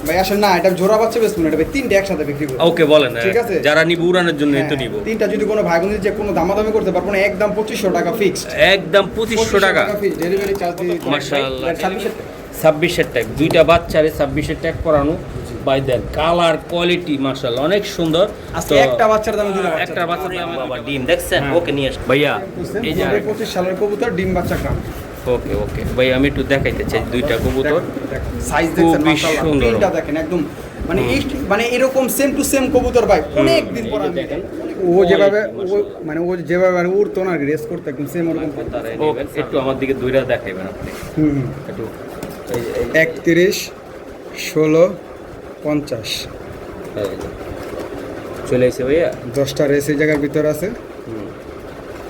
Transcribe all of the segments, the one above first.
ভাই আসলে না, এটা জোড়া বাচ্চা বেচবো না, এটা ভাই তিনটা একসাথে বিক্রি করব। ওকে বলেন, ঠিক আছে, যারা নিব উড়ানোর জন্য তো নিব। তিনটা যদি কোনো ভাই বোন যে কোনো দামাদামি করতে পারবো না, একদম 2500 টাকা ফিক্সড, একদম 2500 টাকা ফিক্স, ডেলিভারি চার্জ দিয়ে। মাশাআল্লাহ 26 এর ট্যাগ, দুইটা বাচ্চারে 26 এর ট্যাগ করানো। বাই দেন কালার কোয়ালিটি মাশাআল্লাহ অনেক সুন্দর। আজকে একটা বাচ্চার দাম দিলাম, একটা বাচ্চার দাম বাবা ডিম দেখছেন। ওকে নিয়ে আসুন ভাইয়া, এই যে 25 সালের কবুতর, ডিম বাচ্চা কাম। ওকে ওকে ভাই, আমি একটু দেখাইতে চাই দুইটা কবুতর। সাইজ দেখছেন মাশাআল্লাহ, সুন্দর, তিনটা দেখেন একদম মানে এই মানে এরকম সেম টু সেম কবুতর ভাই অনেক দিন পর আমি দেখেন। ও যেভাবে মানে ও যেভাবে মানে উড়তো না, রেস করতে একদম সেম ওরকম। একটু আমার দিকে দুইটা দেখাইবেন আপনি। একটু 31 16 50 চলে এসে ভাইয়া 10টা রেস এই জায়গার ভিতর আছে।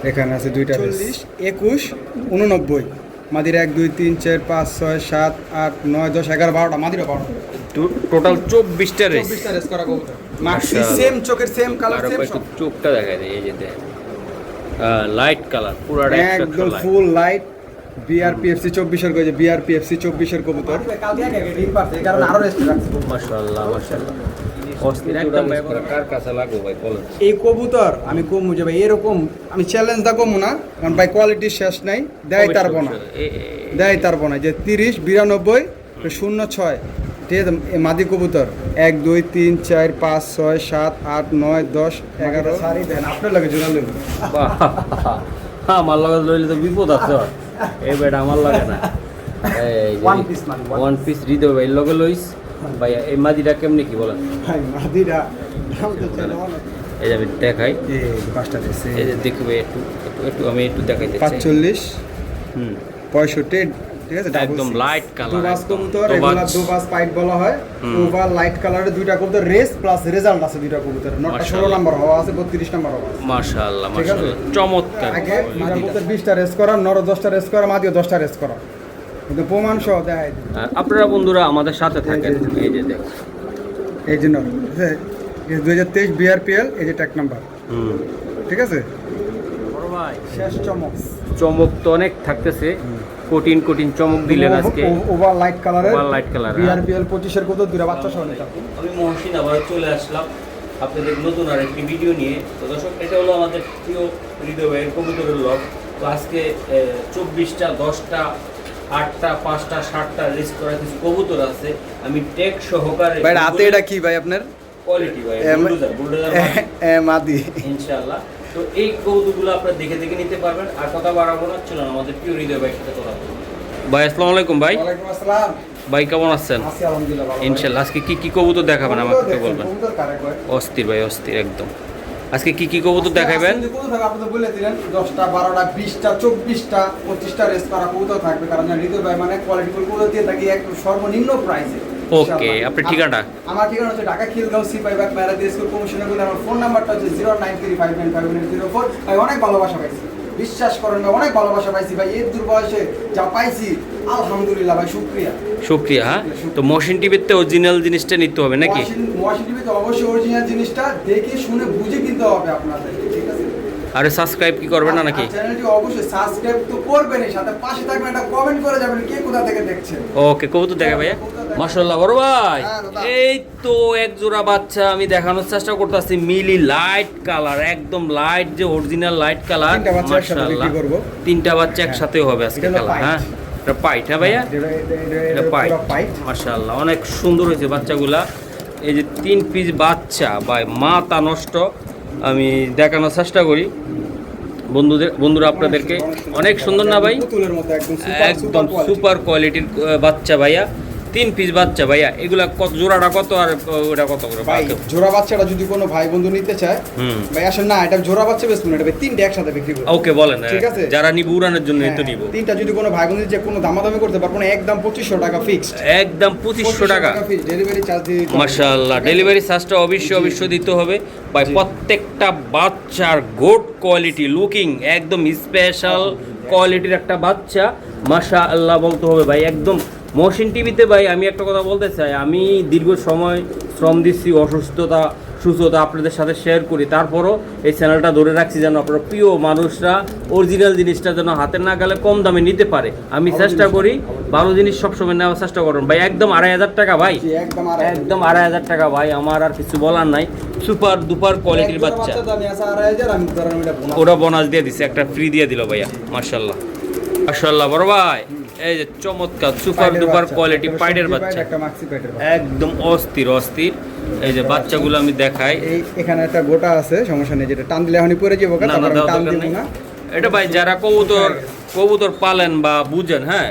এখানে আছে দুইটা 40 21 89 মাদির 1 2 3 4 5 6 7 8 9 10 11 12টা মাদির 12টা, টোটাল 24টা রেস। 24টা রেস করা কবুতর, মাক্সি সেম চোখের সেম কালার সেম একটু চোখটা দেখাই দেয়, এই যে দেখেন লাইট কালার পুরাটা একদম ফুল লাইট। বিআরপিএফসি 24 এর কইছে, বিআরপিএফসি 24 এর কবুতর। কালকে আগে ডিম পারছে, এই কারণে আরো রেস্ট রাখছে। মাশাআল্লাহ মাশাআল্লাহ অস্থির একদম ব্যাপার। কার কাছে লাগো ভাই বলেন। এই কবুতর আমি কমু যে ভাই এরকম আমি চ্যালেঞ্জ দা কমু না, কারণ ভাই কোয়ালিটি শেষ নাই, দেয় তারবো না, দেয় তারবো না। যে 30 92 06 ঠিক আছে, মাদি কবুতর 1 2 3 4 5 6 7 8 9 10 11 সারি দেন আপনার লাগে জোড়া লইব। আমার লাগে লইলে তো বিপদ আছে, এই বেটা আমার লাগে না। এই ওয়ান পিস মানে ওয়ান পিস হৃদয় ভাই লগে লইস ভাই। এই মাদিটা কেমনে কি বলেন ভাই? মাদিরা দাম তো চলে অনেক। এই যে আমি দেখাই, এই পাঁচটা দিছে, এই যে দেখবে একটু একটু আমি একটু দেখাইতে চাই। 45 65 ঠিক আছে, একদম লাইট কালার, দুবাস কবুতর, এগুলা দুবাস পাইট বলা হয়। ওভার লাইট কালারের দুইটা কবুতর, রেস প্লাস রেজাল্ট আছে দুইটা কবুতর। নটটা 16 নাম্বার হওয়া আছে, 32 নাম্বার হওয়া আছে। মাশাআল্লাহ মাশাআল্লাহ চমৎকার। আগে মাদি কবুতর 20টা রেস করা, নর 10টা রেস করা, মাদিও 10টা রেস করা, কিন্তু প্রমাণ সহ দেখাই দিই। আপনারা বন্ধুরা আমাদের সাথে থাকেন। এই যে দেখো, এই জন্য 2023 বিআরপিএল, এই যে ট্যাগ নাম্বার, ঠিক আছে। বড় ভাই শেষ চমক, চমক তো অনেক থাকতেছে, কঠিন কঠিন চমক দিলেন আজকে। ওভার লাইট কালারের, ওভার লাইট কালার বিআরপিএল 25 এর কবুতর, দুইটা বাচ্চা সহ নিতাম। আমি মহসিন আবার চলে আসলাম আপনাদের নতুন আর একটি ভিডিও নিয়ে। তো দর্শক, এটা হলো আমাদের প্রিয় হৃদয় ভাইয়ের কবুতরের লগ। তো আজকে 24টা 10টা 8টা 5টা 7টা রেস করা কিছু কবুতর আছে। আমি টেক সহকারে ভাই রাতে এটা কি ভাই আপনার কোয়ালিটি ভাই বুলডোজার মাদি ইনশাআল্লাহ। তো এই কবুতরগুলো আপনারা দেখে দেখে নিতে পারবেন। আর কথা বাড়াবো না, চলুন আমাদের প্রিয় হৃদয় ভাইয়ের সাথে কথা বলবো। ভাই আসসালামু আলাইকুম ভাই। ওয়ালাইকুম আসসালাম ভাই কেমন আছেন? আছি আলহামদুলিল্লাহ ভালো। ইনশাআল্লাহ। আজকে কি কি কবুতর দেখাবেন আমাকে একটু বলবেন? কবুতর কারে কয়? অস্থির ভাই অস্থির একদম। আজকে কি কি কবুতর দেখাবেন? আজকে কবুতর থাকবে, আপনি তো বলে দিলেন 10টা 12টা 20টা 24টা 25টা রেস করা কবুতর থাকবে, কারণ হৃদয় ভাই মানে কোয়ালিটি ফুল কবুতর দিয়ে থাকি একটু সর্বনিম্ন প্রাইসে। ওকে, আপনার ঠিকানা? আমার ঠিকানা হচ্ছে ঢাকা খিলগাঁও সিপাই বাগ মেরা দিয়ে স্কুল কমিশনের বলে। আমার ফোন নাম্বারটা হচ্ছে 09359590504। ভাই অনেক ভালোবাসা পাইছি, বিশ্বাস করেন ভাই, অনেক ভালোবাসা পাইছি ভাই। এর দূর বয়সে যা পাইছি আলহামদুলিল্লাহ ভাই, শুকরিয়া শুকরিয়া। হ্যাঁ, তো মহসিন টিভিতে অরিজিনাল জিনিসটা নিতে হবে নাকি? ওয়াশিং টিভিতে অবশ্যই অরিজিনাল জিনিসটা দেখে শুনে বুঝে কিনতে হবে আপনাদের, ঠিক আছে। আরে সাবস্ক্রাইব কি করবেন না নাকি? চ্যানেলটি অবশ্যই সাবস্ক্রাইব তো করবেনই, সাথে পাশে থাকবেন, একটা কমেন্ট করে যাবেন কে কোথা থেকে দেখছেন। ওকে, কবুতর দেখা ভাইয়া। মাশাআল্লাহ বড় ভাই, এই তো এক জোড়া বাচ্চা আমি দেখানোর চেষ্টা করতেছি। মিলি লাইট কালার, একদম লাইট, যে অরিজিনাল লাইট কালার। মাশাআল্লাহ তিনটা বাচ্চা একসাথে হবে আজকে কালার। হ্যাঁ, এটা পাইট। হ্যাঁ ভাইয়া, এটা পাইট। মাশাআল্লাহ অনেক সুন্দর হয়েছে বাচ্চাগুলা। এই যে 3 পিস বাচ্চা ভাই, মাথা নষ্ট। আমি দেখানোর চেষ্টা করি বন্ধুরা আপনাদেরকে। অনেক সুন্দর না ভাই? একদম সুপার কোয়ালিটির বাচ্চা ভাইয়া, 3 পিস বাচ্চা ভাইয়া। এগুলা কত জোড়াটা কত আর ওটা কত করে ভাই? জোড়া বাচ্চাটা যদি কোনো ভাই বন্ধু নিতে চায়, ভাই আসলে না, এটা জোড়া বাচ্চা বেচবো না, এটা ভাই তিনটা একসাথে বিক্রি করব। ওকে বলেন, ঠিক আছে, যারা নিব উড়ানোর জন্য তো নিব। তিনটা যদি কোনো ভাই বন্ধু যে কোনো দামাদামি করতে পারবো না, একদম 2500 টাকা ফিক্সড, একদম 2500 টাকা ফিক্সড, ডেলিভারি চার্জ দিয়ে। মাশাআল্লাহ, ডেলিভারি চার্জটা অবশ্যই দিতে হবে ভাই। প্রত্যেকটা বাচ্চার গুড কোয়ালিটি, লুকিং একদম স্পেশাল কোয়ালিটির একটা বাচ্চা। মাশাআল্লাহ বলতে হবে ভাই। একদম মহসিন টিভিতে ভাই আমি একটা কথা বলতে চাই, আমি দীর্ঘ সময় শ্রম দিচ্ছি, অসুস্থতা সুস্থতা আপনাদের সাথে শেয়ার করি। তারপরও এই চ্যানেলটা ধরে রাখছি যেন আপনার প্রিয় মানুষরা অরিজিনাল জিনিসটা যেন হাতের নাগালে কম দামে নিতে পারে। আমি চেষ্টা করি ভালো জিনিস সবসময় নেওয়ার চেষ্টা করুন ভাই। একদম 2,500 টাকা ভাই, একদম 2,500 টাকা ভাই, আমার আর কিছু বলার নাই। সুপার দুপার কোয়ালিটির বাচ্চা, ওরা বোনাস দিয়ে দিছে, একটা ফ্রি দিয়ে দিল ভাইয়া। মাশাআল্লাহ মাশাআল্লাহ বড় ভাই, এই যে চমৎকার সুপার দুপার কোয়ালিটি পাইডের বাচ্চা, একদম অস্থির অস্থির। এই যে বাচ্চাগুলো আমি দেখাই, এখানে একটা গোটা আছে, সমস্যা নেই, যেটা টান দিলে এখনই পড়ে যাবো, টান দিব না। এটা ভাই যারা কবুতর পালেন বা বুঝেন, হ্যাঁ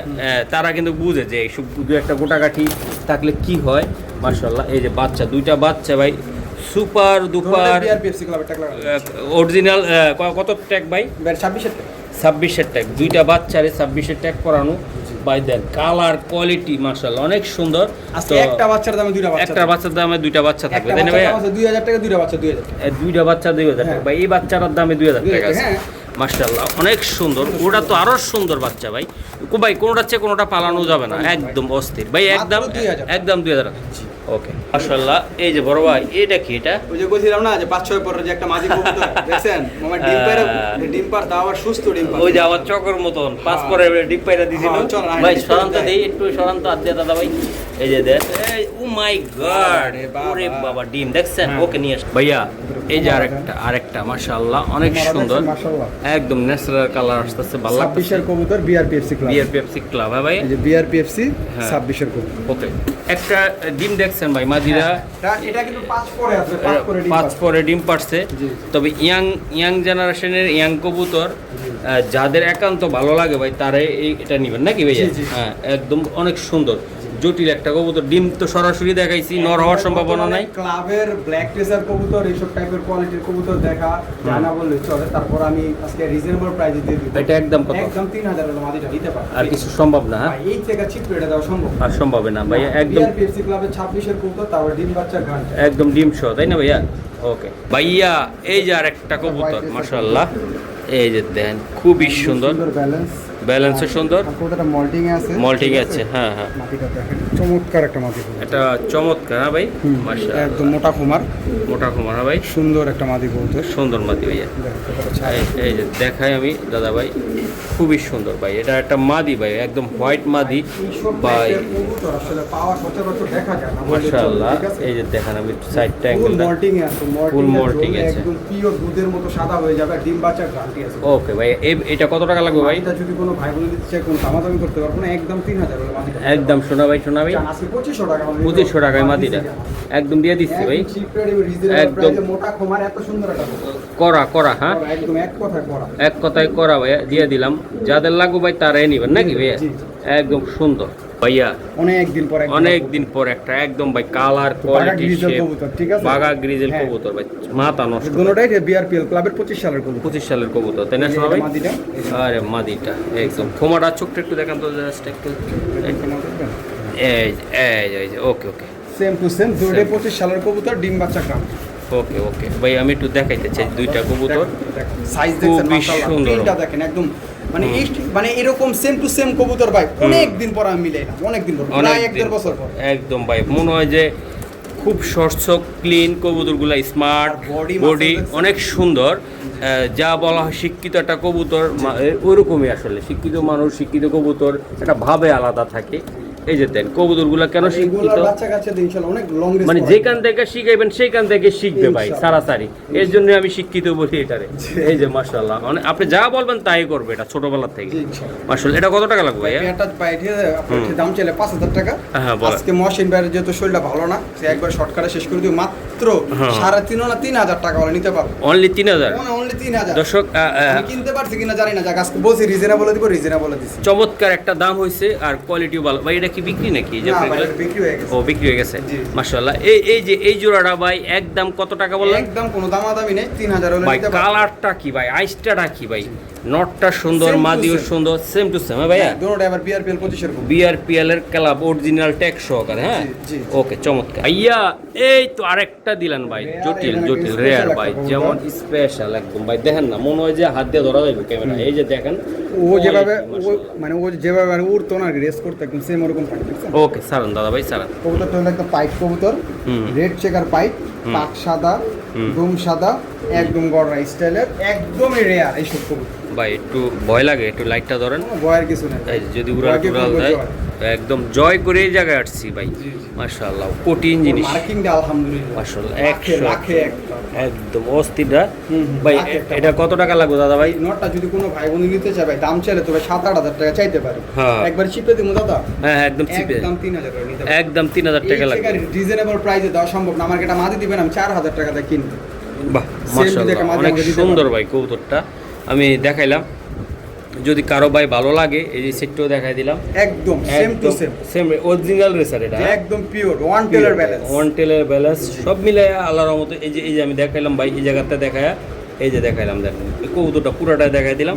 তারা কিন্তু বুঝে যে এইসব দু একটা গোটাকাঠি থাকলে কি হয়। মাশাআল্লাহ এই যে বাচ্চা, দুইটা বাচ্চা ভাই সুপার দুপার অরিজিনাল। কত ট্যাগ ভাই? 26-এর ট্যাগ, দুইটা বাচ্চারে 26-এর ট্যাগ করানো ভাই। দেন কালার কোয়ালিটি মাশাআল্লাহ অনেক সুন্দর। তো একটা বাচ্চার দামে দুইটা বাচ্চা, একটা বাচ্চার দামে দুইটা বাচ্চা থাকবে, তাই না ভাই? 2000 টাকা, দুইটা বাচ্চা 2000 টাকা, দুইটা বাচ্চা 2000 টাকা ভাই। এই বাচ্চাটার দামে 2000 টাকা আছে। মাশাআল্লাহ অনেক সুন্দর, ওটা তো আরো সুন্দর বাচ্চা ভাই। ভাই কোনোটা চেয়ে কোনোটা পালানো যাবে না, একদম অস্থির ভাই, একদম 2000 টাকা। ওকে মাশাআল্লাহ। এই যে বড় ভাই, এটা কি? এটা ওই যে কইছিলাম না যে 5-6 পরের যে একটা মাঝি কবুতর দেখছেন, মামা ডিম পার দাও, আবার সুস্থ ডিম পার, ওই যে আবার চকর মতন 5 পরে ডিম পাইরা দিছিল ভাই। সরান্ত দেই একটু, সরান্ত আদ দিয়া দাদা ভাই। এই যে দেখ, ও মাই গড, ওরে বাবা ডিম দেখছেন। ওকে নিয়ে আস ভাইয়া। এই যে আরেকটা মাশাআল্লাহ অনেক সুন্দর, একদম ন্যাচারাল কালার আসতেছে, ভালো লাগছে। 26-এর কবুতর বিআরপিএফসি ক্লাব, হ্যাঁ ভাই, এই যে বিআরপিএফসি 26-এর কবুতর। ওকে একটা ডিম দেখছেন ভাই মাদিরা, এটা কিন্তু 5 পরে আছে, 5 পরে ডিম পারছে। তবে ইয়াং জেনারেশনের ইয়াং কবুতর যাদের একান্ত ভালো লাগে ভাই, তারা এটা নেবেন নাকি ভাইয়া? হ্যাঁ একদম অনেক সুন্দর জটিল একটা কবুতর। ডিম তো সরাসরি দেখাইছি, নর হওয়ার সম্ভাবনা নাই। ক্লাবের ব্ল্যাক টেসার কবুতর, এইসব টাইপের কোয়ালিটির কবুতর দেখা জানা বললে চলে। তারপর আমি আজকে রিজনেবল প্রাইসে দিয়ে দিব। এটা একদম কত? একদম 3000 এর মাদিটা দিতে পারবো। আর কিছু সম্ভব না? হ্যাঁ এই থেকে চিপ রেটে দেওয়া সম্ভব আর সম্ভব না ভাই, একদম বিআরপিএফসি ক্লাবের 26-এর কবুতর, তারপর ডিম বাচ্চা ঘন্টা, একদম ডিম সহ, তাই না ভাইয়া? ওকে ভাইয়া, এই যে আরেকটা কবুতর মাশাআল্লাহ, এই যে দেন খুবই সুন্দর, ব্যালেন্সও সুন্দর, মল্টিং আছে, মল্টিং আছে। হ্যাঁ হ্যাঁ, চমৎকার একটা মাদি, এটা চমৎকার। হ্যাঁ ভাই মাশাআল্লাহ, একদম মোটা কুমার, হ্যাঁ ভাই, সুন্দর একটা মাদি কবুতর, সুন্দর মাদি ভাইয়া। এই যে দেখাই আমি দাদা ভাই, খুবই সুন্দর ভাই। এটা একটা মাদি ভাই, একদম হোয়াইট মাদি ভাই, মাশাআল্লাহ। এই যে দেখেন আমি সাইডটা অ্যাঙ্গেলটা ফুল মল্টিং আছে, একদম পিওর দুধের মতো সাদা হয়ে যাবে, ডিম বাচ্চা গ্যারান্টি আছে। ওকে ভাই, এটা কত টাকা লাগবে ভাই? এটা যদি কোনো ভাই বলে দিতে চায়, কোনো দামাদামি করতে পারবো না, একদম 3000 হলো মাদিটা, একদম। শোনা ভাই 2500 টাকা, 2500 টাকায় মাদিটা একদম দিয়ে দিচ্ছি ভাই, একদম মোটা খোমার, এত সুন্দর একটা করা। হ্যাঁ একদম এক কথায় করা ভাইয়া, দিয়ে দিলাম। যাদের লাগবে ভাই তারাই নিবেন নাকি ভাইয়া? একদম সুন্দর ভাইয়া, অনেক দিন পর একটা একদম ভাই কালার কোয়ালিটি বাগা গ্রিজেল কবুতর ভাই, মাথা নষ্ট। দুটোটাই বিআরপিএল ক্লাবের 25 সালের কবুতর, তাই না শোনা ভাই? আরে মাদিটা একদম খোমাটা চোখটা একটু দেখান তো, জাস্ট একটু। এই ওকে সেম টু সেম, দুটোটাই 25 সালের কবুতর, ডিম বাচ্চা গ্রাম। ওকে ভাই, আমি একটু দেখাইতে চাই দুইটা কবুতর, সাইজ দেখেন মাশাআল্লাহ, তিনটা দেখেন একদম মানে এরকম সেম টু সেম কবুতর ভাই অনেক দিন পর আমি মিলাইলাম, অনেক দিন পর, প্রায় 1-1.5 বছর পর। একদম ভাই মনে হয় যে খুব স্বচ্ছ ক্লিন কবুতরগুলা, স্মার্ট বডি, অনেক সুন্দর। যা বলা হয় শিক্ষিত একটা কবুতর, ওইরকমই আসলে শিক্ষিত মানুষ, শিক্ষিত কবুতর একটা ভাবে আলাদা থাকে। এই যে দেন কবুতরগুলা কেন শিক্ষিত, মানে যেখান থেকে শিখাইবেন সেখান থেকে শিখবে ভাই সারাসারি। এর জন্য আমি শিক্ষিত বলি এটারে। এই যে মাশাআল্লাহ, আপনি যা বলবেন তাই করবে এটা ছোটবেলা থেকে। মাশাআল্লাহ, এটা কত টাকা লাগবে ভাই? এটা পাইছে আপনার দাম চাইলে 5000 টাকা। হ্যাঁ আজকে মহসিন ভাইয়ের যেহেতু শরীরটা ভালো না, সে একবার শর্টকাটে শেষ করে দিও, মাত্র 3.5 না 3000 টাকা বলে নিতে পারবো। অনলি 3000? অনলি 3000। দর্শক আমি কিনতে পারছি কিনা জানি না, যাক আজকে বলছি রিজনেবল দিব, রিজনেবল দিছি। চমৎকার একটা দাম হইছে আর কোয়ালিটিও ভালো ভাই। এটা কি বিক্রি নাকি? যে বিক্রি হয়ে গেছে। ও বিক্রি হয়ে গেছে মাশাআল্লাহ। এই জোড়াটা ভাই একদম কত টাকা বললেন? একদম কোনো দামাদামি নেই, 3000 হলে ভাই। নিতে পারবো। কালারটা কি ভাই, আইসটা কি ভাই, নটটা সুন্দর, মাদিও সুন্দর, সেম টু সেম। হ্যাঁ ভাইয়া, দুটোটা আবার বিআরপিএল 25-এর কবুতর, বিআরপিএল এর ক্লাব অরিজিনাল ট্যাগ সহকারে। হ্যাঁ ওকে চমৎকার ভাইয়া। এই তো আরেকটা দিলেন ভাই, জটিল রেয়ার ভাই, যেমন স্পেশাল একদম ভাই। দেখেন না, মনে হয় যে হাত দিয়ে ধরা যাবে ক্যামেরা। এই যে দেখেন ও যেভাবে মানে ও যেভাবে মানে উড়তো না রেস করতে একদম সেম ওরকম পাইপ দেখছেন। ওকে সারান দাদা ভাই সারান। কবুতরটা হলো একটা পাইপ কবুতর, রেড চেকার পাইপ, পাক সাদা, ডুম সাদা, একদম গড়া স্টাইলের, একদমই রেয়ার এইসব কবুতর। ভাই একটু ভয় লাগে, একটু লাইটটা ধরেন। ভয়ের কিছু নেই, এই যদি উড়াল টুড়াল দেয় একদম জয় করে এই জায়গায় আসছি ভাই। মাশাআল্লাহ কঠিন জিনিস মার্কিংটা আলহামদুলিল্লাহ মাশাআল্লাহ লাখে 100 লাখে একদম অস্থিরটা। ভাই লাখে একটা এটা কত টাকা লাগবে দাদা ভাই? নটটা যদি কোনো ভাই বোন নিতে চায় ভাই দাম চাইলে তো ভাই 7-8 হাজার টাকা চাইতে পারে। হ্যাঁ। একবার চিপে দিমু দাদা। হ্যাঁ একদম চিপে, একদম 3,000 টাকা নিতে পারে। একদম 3000 টাকা লাগবে। রিজনেবল প্রাইসে দেওয়া সম্ভব না, আমার এটা মাদি দিবেন আমি 4,000 টাকা দিয়ে কিনবো। বাহ মাশাআল্লাহ অনেক সুন্দর ভাই কবুতরটা আমি দেখাইলাম। যদি কারো ভাই ভালো লাগে এই যে সেটটাও দেখাই দিলাম, একদম same to same same original রেসার এটা একদম পিওর ওয়ান টেলার ব্যালেন্স, ওয়ান টেলের ব্যালেন্স সব মিলে আল্লাহর রহমতে। এই যে আমি দেখাইলাম ভাই এই জায়গাটা দেখায়া, এই যে দেখাইলাম দেখেন এই কবুতরটা পুরোটা দেখাই দিলাম,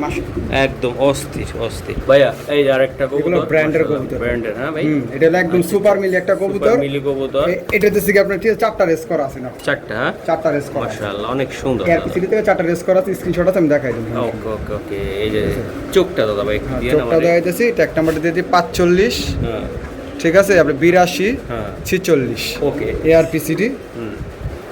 একদম অস্থির অস্থির। ভাইয়া এই যে আরেকটা কবুতর ব্র্যান্ডের কবুতর, ব্র্যান্ডের। হ্যাঁ ভাই এটা হলো একদম সুপার মিলি একটা কবুতর, মিলি কবুতর। এটাতে থেকে আপনার 4টা রেস করা আছে না, 4টা। হ্যাঁ 4টা রেস করা আছে মাশাআল্লাহ অনেক সুন্দর। এরপিসি থেকে 4টা রেস করা আছে, স্ক্রিনশট আছে আমি দেখাই দিই। ওকে ওকে ওকে এই যে চোখটা দাদা ভাই একটু দিয়ে চোখটা দেখাইতেছি, ট্যাগ নাম্বারটা দিয়ে দিই 45, হ্যাঁ ঠিক আছে আপনি 82 হ্যাঁ 46 ওকে এআরপিসিডি।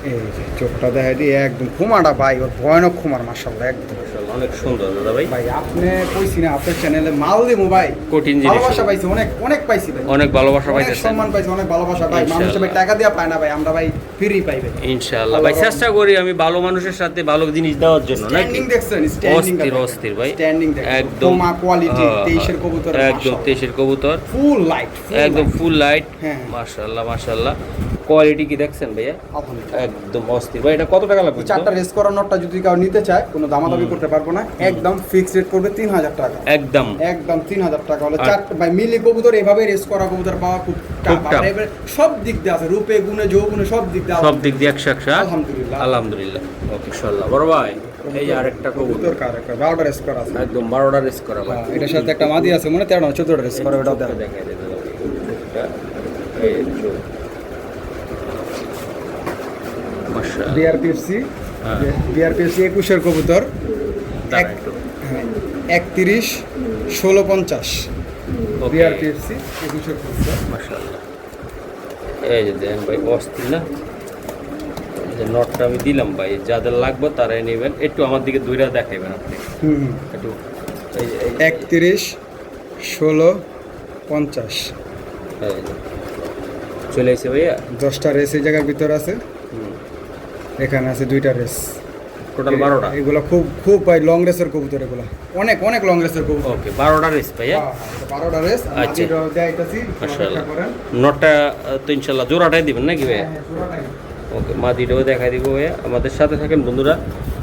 এই যে চোখটা দেখাই দিই, একদম খুমাটা ভাই, ওর ভয়ানক খুমার মাশাআল্লাহ একদম মাশাআল্লাহ অনেক সুন্দর দাদা ভাই। ভাই আপনি কইছি না আপনার চ্যানেলে মাল দিমু ভাই, কঠিন জিনিস ভালোবাসা পাইছি, অনেক অনেক পাইছি ভাই, অনেক ভালোবাসা অনেক পাইতেছেন, সম্মান পাইছি, অনেক ভালোবাসা ভাই। মানুষ ভাই টাকা দিয়া পায় না ভাই, আমরা ভাই ফ্রি পাইবে ইনশাআল্লাহ ভাই। চেষ্টা করি আমি ভালো মানুষের সাথে ভালো জিনিস দেওয়ার জন্য। নাকি স্ট্যান্ডিং দেখছেন, স্ট্যান্ডিং অস্থির অস্থির ভাই স্ট্যান্ডিং একদম মা কোয়ালিটি 23 এর কবুতর, একদম 23 এর কবুতর ফুল লাইট, একদম ফুল লাইট। হ্যাঁ মাশাআল্লাহ মাশাআল্লাহ কোয়ালিটি কি দেখছেন ভাইয়া আলহামদুলিল্লাহ একদম অস্থির। ভাই এটা কত টাকা লাগবে? 4টা রেস করা নটটা যদি কেউ নিতে চায় কোনো দামাদামি করতে পারবো না, একদম ফিক্সড রেট করবে 3,000 টাকা, একদম একদম 3,000 টাকা হলে 4টা ভাই মিলি কবুতর এভাবে রেস করা কবুতর পাওয়া খুব টাফ। tough। এবারে সব দিক দিয়ে আছে, রূপে গুণে যৌগুণে সব দিক দিয়ে সব দিক দিয়ে 100 আলহামদুলিল্লাহ আলহামদুলিল্লাহ। ওকে ইনশাআল্লাহ বড় ভাই এই যে আরেকটা কবুতর কবুতর কার একটা 12টা রেস করা আছে, একদম 12টা রেস করা ভাই। এটার সাথে একটা মাদি আছে মনে 13 14টা রেস করা, ওটা দেখ দেখাই দেন এটা এই চোখ মাশাআল্লাহ বিআরপিএফসি হ্যাঁ। বিআরপিএফসি 21 এর কবুতর, দাঁড়া একটু 31 16 50 ওকে বিআরপিএফসি 21 এর কবুতর। মাশাআল্লাহ এই যে দেন ভাই অস্থির না, এই যে নটটা আমি দিলাম ভাই, যাদের লাগবে তারাই নেবেন। একটু আমার দিকে দুইটা দেখাইবেন আপনি একটু এই যে 31 16 50 এই যে চলে এসে ভাইয়া 10টা রেস এই জায়গার ভিতর আছে, এখানে আছে 2টা রেস, টোটাল 12টা। এগুলো খুব খুব ভাই লং রেসের কবুতর, এগুলো অনেক অনেক লং রেসের কবুতর। ওকে 12টা রেস ভাইয়া 12টা রেস আচ্ছা। দেখাইতাছি মাশাআল্লাহ নটটা তো ইনশাআল্লাহ জোড়াটাই দিবেন নাকি ভাইয়া? ওকে মাদিটাও দেখাই দিব ভাইয়া, আমাদের সাথে থাকেন বন্ধুরা,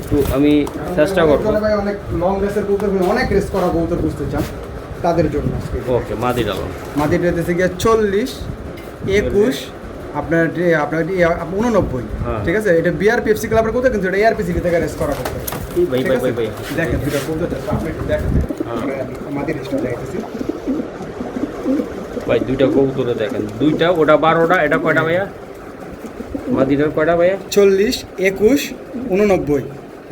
একটু আমি চেষ্টা করবো। ভাই অনেক লং রেসের কবুতর, অনেক রেস করা কবুতর বুঝতে চান তাদের জন্য আজকে ওকে মাদি ডালো মাদিটা দিতে গিয়ে 40 21 আপনার 89, হ্যাঁ। ঠিক আছে। এটা বিআরপিএফসি ক্লাবের কবুতর, কিন্তু এটা এআরপিসি থেকে রেস করা কবুতর। ভাই ভাই ভাই ভাই দেখেন দুটো কবুতর আপনি একটু দেখেন, মাদি রেসটা দেখাইতেছি ভাই দুইটা কবুতরে দেখেন, দুইটা ওটা 12টা, এটা কয়টা ভাইয়া? মাদিটার কয়টা ভাইয়া? 40 21 89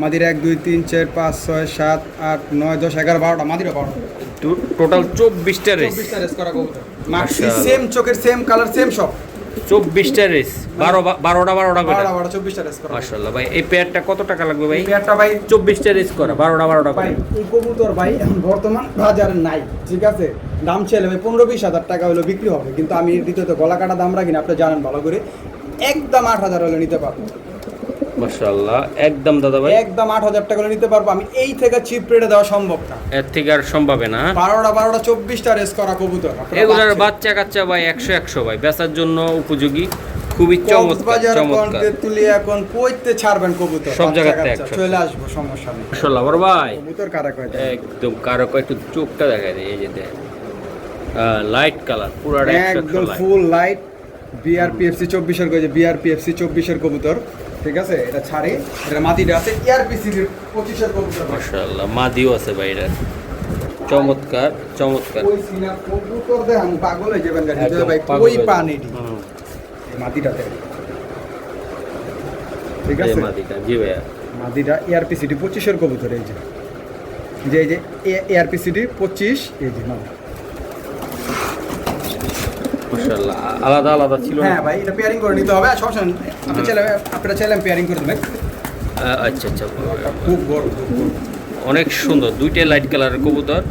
মাদির 1 2 3 4 5 6 7 8 9 10 11 12টা মাদিরা 12টা, টোটাল 24টা রেস, 24টা রেস করা কবুতর, মাশাআল্লাহ। সেম চোখের সেম কালার সেম সব, 24টা রেস 12টা করে 12 24টা রেস করা। মাশাআল্লাহ ভাই এই পেয়ারটা কত টাকা লাগবে ভাই? এই পেয়ারটা ভাই 24টা রেস করা 12টা ভাই করে। এই কবুতর ভাই এখন বর্তমান বাজারে নাই, ঠিক আছে। দাম চাইলে ভাই 15-20 হাজার টাকা হলো বিক্রি হবে, কিন্তু আমি দ্বিতীয়ত গলা কাটা দাম রাখি না, আপনি জানেন ভালো করে, একদম 8,000 হলে নিতে পারবো। মাশাআল্লাহ একদম দাদা ভাই একদম 8,000 টাকা হলে নিতে পারবো আমি, এই থেকে চিপ রেটে দেওয়া সম্ভব না। এর থেকে আর সম্ভব না। 12টা 24টা রেস করা কবুতর, আপনারা এগুলার বাচ্চা। বাচ্চা কাচ্চা ভাই 100 ভাই বেচার জন্য উপযোগী, খুবই চমৎকার কক্সবাজার চমৎকার। কন্টে তুলি এখন কইতে ছাড়বেন কবুতর, সব বাচ্চা জায়গাতে কাচ্চা, 100 চলে আসবো, সমস্যা নেই। মাশাআল্লাহ বড় ভাই কবুতর কারা কয় একদম কারো একটু চোখটা দেখায় দেয়, এই যে দেখ লাইট কালার পুরাটা 100 একদম লাইট। ফুল লাইট বিআরপিএফসি 24 এর কইছে, বিআরপিএফসি 24 এর কবুতর, ঠিক আছে। এটা ছাড়ে এটা মাটিটা আছে এআরপিসি 25 এর কবুতর। মাশাআল্লাহ মাদিও আছে ভাই, এটা চমৎকার চমৎকার। ওই সিনা কবুতর দে আমি পাগল হয়ে যাবেন গাড়ি একদম ভাই, পাগল কই হয়ে পানি যাবে। দি হুম, এই মাটিটাতে, ঠিক এই আছে। মাদিটা জি ভাইয়া মাদিটা এআরপিসি 25 এর কবুতর, এই যে যে এই যে ARPCD 25 এই যে না মাশাআল্লাহ আলাদা আলাদা ছিল না? হ্যাঁ ভাই, এটা পেয়ারিং করে নিতে হবে। আর সমস্যা নেই, আপনারা চাইলে পেয়ারিং করে দেবেন। আচ্ছা আচ্ছা, খুব বড়, খুব বড়। অনেক সুন্দর, দুইটাই লাইট কালারের কবুতর।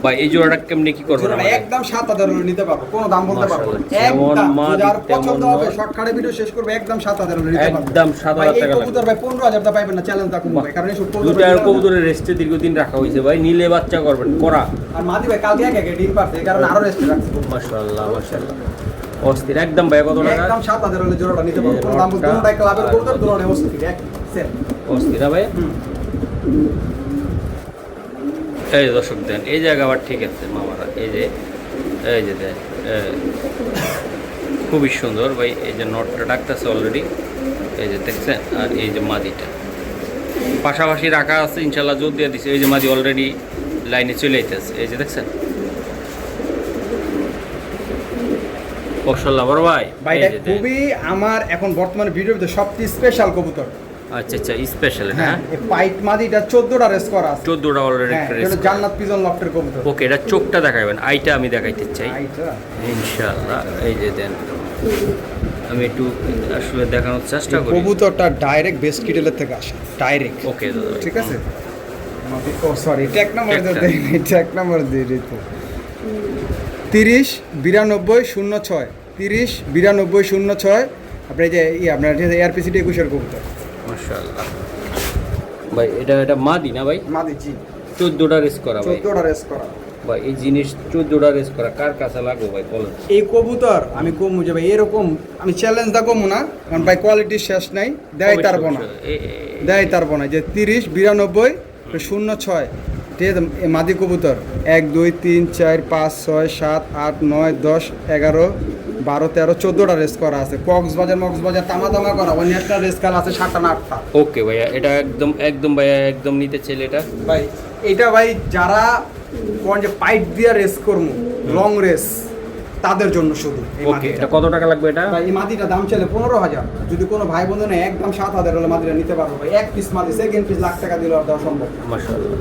বা এই জোড়াটা কেমনি কি করবেন? জোড়াটা একদম 7,000 হলে নিতে পারবো, কোনো দাম বলতে পারবো না। মাশাআল্লাহ, যেমন একদম মা যার তেমন পছন্দ নর। হবে শর্টকাটে ভিডিও শেষ করবে, একদম 7,000 হলে নিতে পারবো। একদম 7,000 ভাই, এই টাকা কবুতর ভাই 15,000 টাকা পাইবেন না, চ্যালেঞ্জ থাকুন ভাই, কারণ এই সব দুইটার কবুতরের রেস্টে দীর্ঘদিন রাখা হয়েছে ভাই, নিলে বাচ্চা করবেন করা। আর মাদি ভাই কালকে এক ডিম পারছে, এই কারণে আরো রেস্ট রাখছি। মাশাআল্লাহ মাশাআল্লাহ, অস্থির একদম ভাই। কত টাকা? একদম 7,000 হলে জোড়াটা নিতে পারবো, কোনো দাম বলতে ভাই ক্লাবের কবুতর দুটোই অস্থির এক সেট। অস্থির ভাই। এই দর্শক দেন, এই জায়গা আবার ঠিক আছে মামারা, এই যে দেন, খুবই সুন্দর ভাই। এই যে নটটা ডাকতেছে অলরেডি, এই যে দেখছেন। আর এই যে মাদিটা পাশাপাশি রাখা আছে, ইনশাল্লাহ জোর দিয়ে দিচ্ছে। এই যে মাদি অলরেডি লাইনে চলে আইতেছে, এই যে দেখছেন। মাশাআল্লাহ বড় ভাই, ভাই এটা খুবই আমার এখন বর্তমানে ভিডিওতে সবচেয়ে স্পেশাল কবুতর। আচ্ছা আচ্ছা, স্পেশাল না? হ্যাঁ, এই পাইট মাদিটা 14টা রেস করা আছে। 14টা অলরেডি হ্যাঁ, রেস এটা জান্নাত পিজন লফটের কবুতর। ওকে, এটা চোখটা দেখাবেন, আইটা আমি দেখাইতে চাই আইটা ইনশাআল্লাহ। এই যে দেন, আমি একটু আসলে দেখানোর চেষ্টা করি। কবুতরটা ডাইরেক্ট বেস্ট কিটেলের থেকে আসে, ডাইরেক্ট। ওকে দাদা, ঠিক আছে। ও সরি, ট্যাগ নাম্বার দেই, ট্যাগ নাম্বার দেই রে তো। 30 92 06 30 92 06। আপনি যে আপনার ARPCD 21 কবুতর। মাশাআল্লাহ ভাই, এটা মাদি না ভাই? মাদি জি, 14টা রেস করা ভাই। 14টা রেস করা ভাই এই জিনিস 14টা রেস করা কার কাছে লাগবে ভাই বলেন? এই কবুতর আমি কমু যে ভাই এরকম আমি চ্যালেঞ্জটা কমু না, কারণ ভাই কোয়ালিটির শেষ নাই, দেয় তারবো না, দেয় তারবো না। যে 30 92 06 ঠিক আছে, মাদি কবুতর 1 2 3 4 5 6 7 8 9 10 11 12 13 14টা রেস করা আছে। মক্সবাজার তামা করা, ওই ন্যাশনাল রেস কাল আছে 7টা না 8টা। ওকে ভাইয়া, এটা একদম ভাইয়া একদম নিতে চাইলে এটা ভাই এটা ভাই যারা কোন যে পাইপ দিয়ে রেস করবো, লং রেস, তাদের জন্য শুধু এই ওকে। মাদিটা। এটা কত টাকা লাগবে এটা? ভাই এই মাদিটা দাম চলে 15,000। যদি কোনো ভাই বন্ধু নেই একদম 7,000 হলে মাদিটা নিতে পারবো ভাই। এক পিস মাদি, সেকেন্ড পিস লাখ টাকা দিলে আর দেওয়া সম্ভব। মাশাআল্লাহ,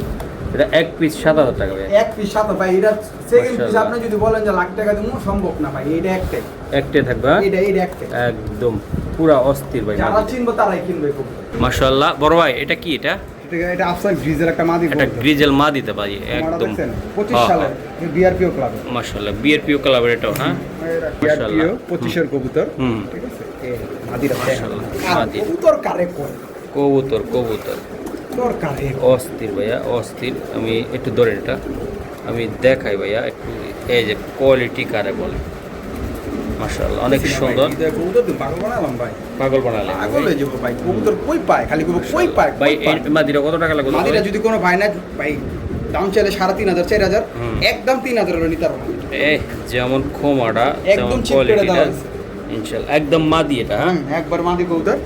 এটা এক পিস 7,000 টাকা ভাই। এক পিস 7 ভাই, এটা সেকেন্ড পিস মাশাআল্লাহ। আপনি যদি বলেন যে লাখ টাকা দেবো সম্ভব না ভাই, এটা একটাই, একটাই থাকবে হ্যাঁ? এটা একটাই। একদম পুরা অস্থির ভাই। যারা চিনবো তারাই কিনবে খুব। মাশাআল্লাহ বড় ভাই, এটা কি? এটা আফসান গ্রিজের একটা মাদি এটা কবুতর। গ্রিজেল মা দিতে পারি একদম। 25 সালের বিআরপিও ক্লাবে। মাশাআল্লাহ, বিআরপিও ক্লাবের এটাও হ্যাঁ। বিআরপিও 25 এর কবুতর। হুম, ঠিক আছে, এই মাদিরা মাশাআল্লাহ, আর মাদি। কবুতর কারে কয়, কবুতর তোর কারে অস্থির ভাইয়া, অস্থির। আমি একটু ধরে এটা আমি দেখাই ভাইয়া একটু, এই যে কোয়ালিটি কারে বলে। মাশাআল্লাহ, অনেক সুন্দর। কবুতর তো পাগল বানালাম ভাই, পাগল বানালে পাগল হয়ে যাবো ভাই। কবুতর কই পায়, খালি কই পায় ভাই। এই মাদিরা কত টাকা লাগবে? মাদিরা যদি কোনো ভাই না ভাই দাম চাইলে 3,500 4,000, একদম 3,000 হলে নিতে পারবো। যেমন খোমাটা একদম তেমন চিপ করে দেওয়া কোয়ালিটিটা হয়েছে। ইনশাআল্লাহ একদম মাদি এটা হ্যাঁ। একবার মাদি কবুতর,